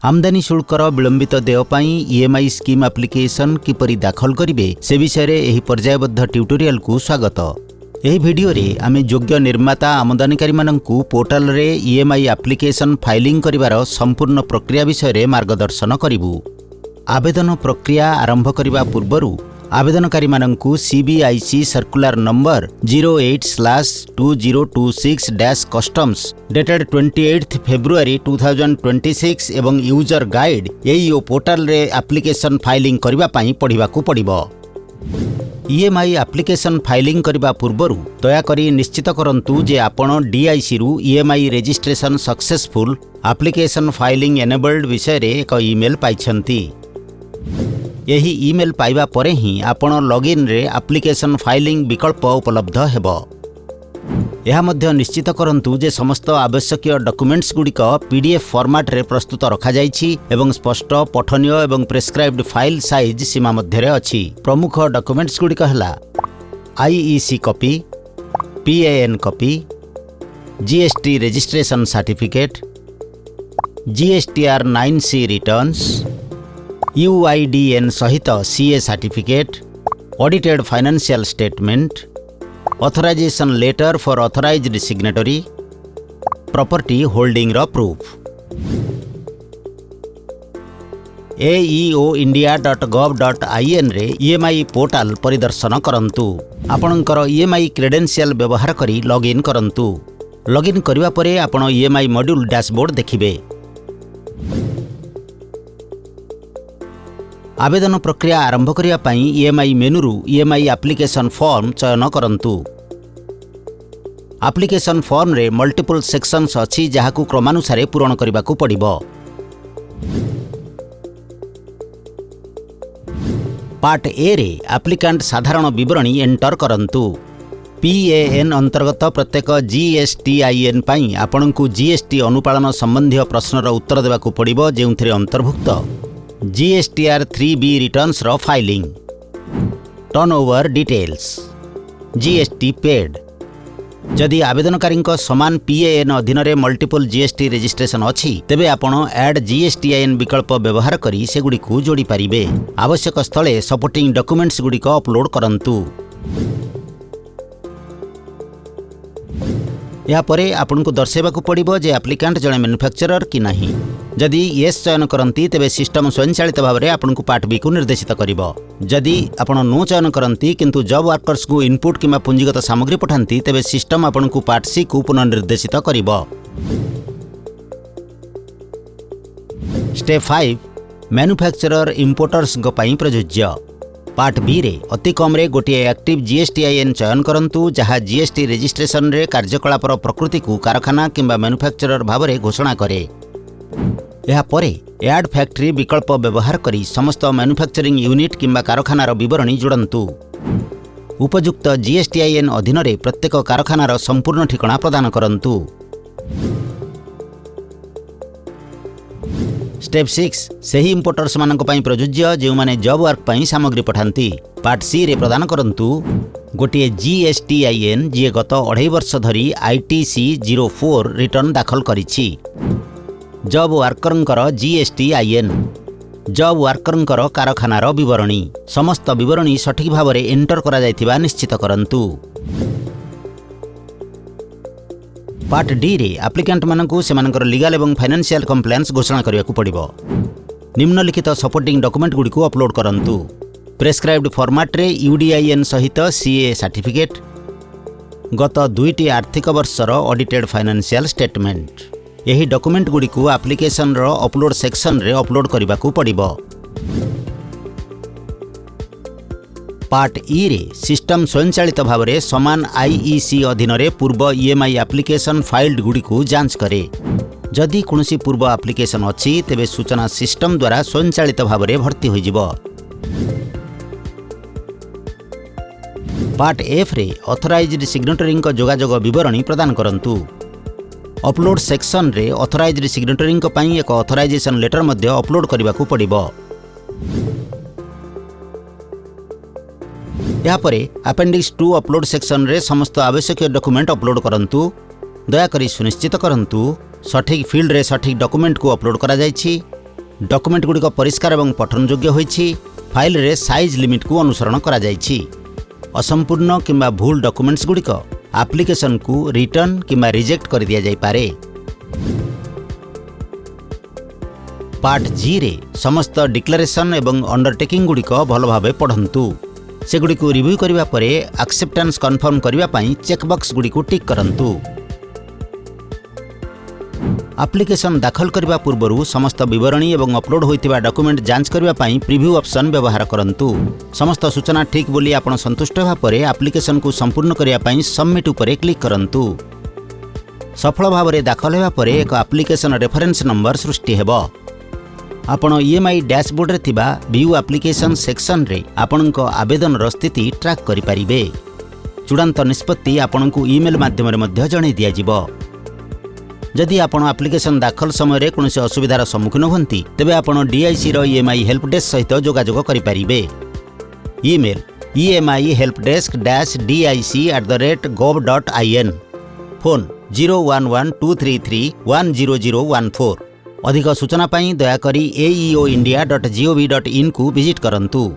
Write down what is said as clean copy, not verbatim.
आमदानी शुल्कर विलंबित देय पाई EMI स्कीम एप्लिकेशन किपरि दाखल करिवे से विषय रे एही पर्यायबद्ध ट्यूटोरियल को स्वागत। एही वीडियो रे आमे योग्य निर्माता आमदानीकारी माननकु पोर्टल रे EMI एप्लिकेशन फाइलिंग करिवार संपूर्ण प्रक्रिया विषय रे मार्गदर्शन करिवु। आवेदन प्रक्रिया आरंभ करिवा पूर्वरु आवेदनकारी माननकु CBIC circular number 08/2026-customs dated 28 February 2026 एवं यूजर गाइड एई पोर्टल रे एप्लिकेशन फाइलिंग करिवा पई पढिबाकू पड़िबो। EMI एप्लिकेशन फाइलिंग करिवा पूर्वरु दया करी निश्चित करंतु जे आपण DIC रु EMI registration successful application filing enabled विषय रे एक ईमेल पाइछंती। यही ईमेल पाइबा परे ही आपण लॉगिन रे एप्लिकेशन फाइलिंग विकल्प उपलब्ध हेबो। यह मध्य निश्चित करंतु जे समस्त आवश्यक डॉक्यूमेंट्स गुड़िक PDF फॉर्मेट रे प्रस्तुत रखा जाइछि एवं स्पष्ट पठनीय एवं प्रेस्क्राइब्ड फाइल साइज सीमा मध्य रे अछि। प्रमुख डॉक्यूमेंट्स गुड़िक हला IEC copy, PAN copy, GST registration certificate, GSTR 9C returns, UIDN सहित CA certificate, audited financial statement, authorisation letter for authorised signatory, property holding रो प्रूफ। aeoindia.gov.in रे EMI पोर्टल परिदर्शन करंतु। आपणकर EMI क्रेडेंशियल व्यवहार करी लॉगिन करंतु। लॉगिन करिवा परे आपण EMI मॉड्यूल डैशबोर्ड देखिबे। आवेदन प्रक्रिया आरंभ करिया पई EMI मेनुरु EMI एप्लिकेशन फॉर्म चयन करंतु। एप्लिकेशन फॉर्म रे मल्टीपल सेक्शंस अछि जहाकू क्रमानुसार पूरण करिबाकू पड़िबो। पार्ट ए रे एप्लिकेंट साधारण विवरणी एंटर करंतु। PAN अंतर्गत प्रत्येक GSTIN पई आपणकू GST अनुपालन संबंधी प्रश्नर उत्तर देबाकू पड़िबो जेउथिरे अंतर्भुक्त GSTR 3B रिटर्न्स रो filing, turnover details, GST paid. जदि आवेदनकारी समान PAN अधीन रे मल्टीपल GST रजिस्ट्रेशन अछि तेबे आपण ऐड GSTIN विकल्प व्यवहार करी सेगुडी को जोड़ी पारिबे। आवश्यक स्थले सपोर्टिंग डॉक्यूमेंट्स गुडी को अपलोड करंतु। या परे आपनको दर्शाइबाकू पड़िबो जे एप्लिकेंट जणे मैन्युफैक्चरर कि नाही। जदि येस चयन करंती तेबे सिस्टम स्वयंचालित भाव में आपको पार्ट बी को निर्देशित करिबो। जदि आपण नो चयन करंती किंतु जॉब वर्कर्स को इनपुट किंबा पुंजीगत सामग्री पठांती तेबे सिस्टम आपको पार्ट सी को पुनर्निर्देशित करिबो। स्टेप 5 मैन्युफैक्चरर इंपोर्टर्स को पई प्रयोज्य। पार्ट बी रे अति कम रे गोटे एक्टिव GSTIN चयन करंतु जहाँ GST रजिस्ट्रेशन रे कार्यकलापर प्रकृति को कारखाना किंबा मैन्युफैक्चरर भाव में घोषणा करे। यह परे एड फैक्ट्री विकल्प व्यवहार करी समस्त मैन्युफैक्चरिंग यूनिट किंबा कारखानार विवरणी जोड़ंतु। उपयुक्त GSTIN अधीन रे प्रत्येक कारखानार संपूर्ण ठिकाना प्रदान करंतु। स्टेप 6 सही इंपोर्टर्स मानक पई प्रयोज्य जे माने जॉब वर्क पई सामग्री पठांती। पार्ट सी रे प्रदान करंतु गोटे GSTIN जे गत 2.5 वर्ष धरी ITC 04 रिटर्न दाखल करिछि। जॉब वर्करंकर GSTIN, जॉब वर्करंकर कारखानार विवरणी, समस्त विवरणी सठिक भाव में एंटर करा जायथिबा निश्चित करंतु। पार्ट डी रे एप्लिकेंट मानकू सेमानकर लीगल एवं फाइनेंशियल कंप्लायंस घोषणा करियाकू पड़िबो। निम्नलिखित सपोर्टिंग डॉक्यूमेंट गुडी को अपलोड करंतु। प्रेस्क्राइब्ड फॉर्मेट रे UDIN सहित CA सर्टिफिकेट, गत 2टी आर्थिक वर्षर ऑडिटेड फाइनेंशियल स्टेटमेंट। यही डॉक्यूमेंट गुडी को एप्लिकेशन रो अपलोड सेक्शन रे अपलोड करिबाकू पड़िबो। पार्ट ई रे सिस्टम स्वयंचालित भाव में समान IEC अधीन रे पूर्व EMI एप्लिकेशन फाइल्ड गुडी को जांच करे। जदि कोनोसी पूर्व एप्लिकेशन अछि तेबे सूचना सिस्टम द्वारा स्वयंचालित भाव में भर्ती होई जिवो। पार्ट एफ रे ऑथराइज्ड सिग्नेटरी को जोगाजोग विवरणी प्रदान करंतु। अपलोड सेक्शन रे ऑथराइज्ड सिग्नेटरी पई एक ऑथराइजेशन लेटर मध्य अपलोड करिबाकू पड़िबो। यहाँ परे अपेंडिक्स 2 अपलोड सेक्शन रे समस्त आवश्यक डॉक्यूमेंट अपलोड करंतु। दयाकरी सुनिश्चित करंतु सठिक फील्ड रे सठिक डॉक्यूमेंट को अपलोड करा जायछि डॉक्यूमेंट गुड़िक परिष्कार और पठनयोग्य होइछि। फाइल रे साइज लिमिट को अनुसरण करा जाइछि। असंपूर्ण किंबा भूल डॉक्यूमेंट्स गुड़िक एप्लिकेशन को रिटर्न किंबा रिजेक्ट कर दिया जाय पारे। पार्ट जी रे समस्त डिक्लेरेशन एवं अंडरटेकिंग गुड़िक भल भावे पढ़ंतु। सेगुड़ी रिव्यू करिवा परे एक्सेप्टेंस कन्फर्म करिवा पई चेकबॉक्स गुड़ी को टिक करंतु। एप्लिकेशन दाखल करने पूर्व समस्त विवरणी एवं अपलोड होइतिबा डॉक्यूमेंट जांच करने पई प्रीव्यू ऑप्शन व्यवहार करंतु। समस्त सूचना ठीक बोली आपण संतुष्ट हेबा परे एप्लिकेशन को संपूर्ण करने पई सबमिट उपरे क्लिक करंतु। सफल भाव में दाखल हेबा परे एक एप्लिकेशन रेफरेंस नंबर सृष्टि हेबो। आपण EMI डैशबोर्ड रे थिबा व्यू एप्लिकेशन सेक्शन रे आपणक आवेदन रो स्थिति ट्रैक करि परिबे। चूड़ांत निष्पत्ति आपणकु ईमेल माध्यम रे मध्य जणाई दिया जिवो। जदि आपण एप्लिकेशन दाखल समय रे कोनोसी असुविधार सम्मुखीन होंती तेबे आपण DIC रो EMI हेल्प डेस्क सहित जोगाजोग करि परिबे। Email EMI helpdesk-dic@gov.in। फोन 011233100014। अधिक सूचना पाई दयाकरी aeoindia.gov.in को विजिट करंतु।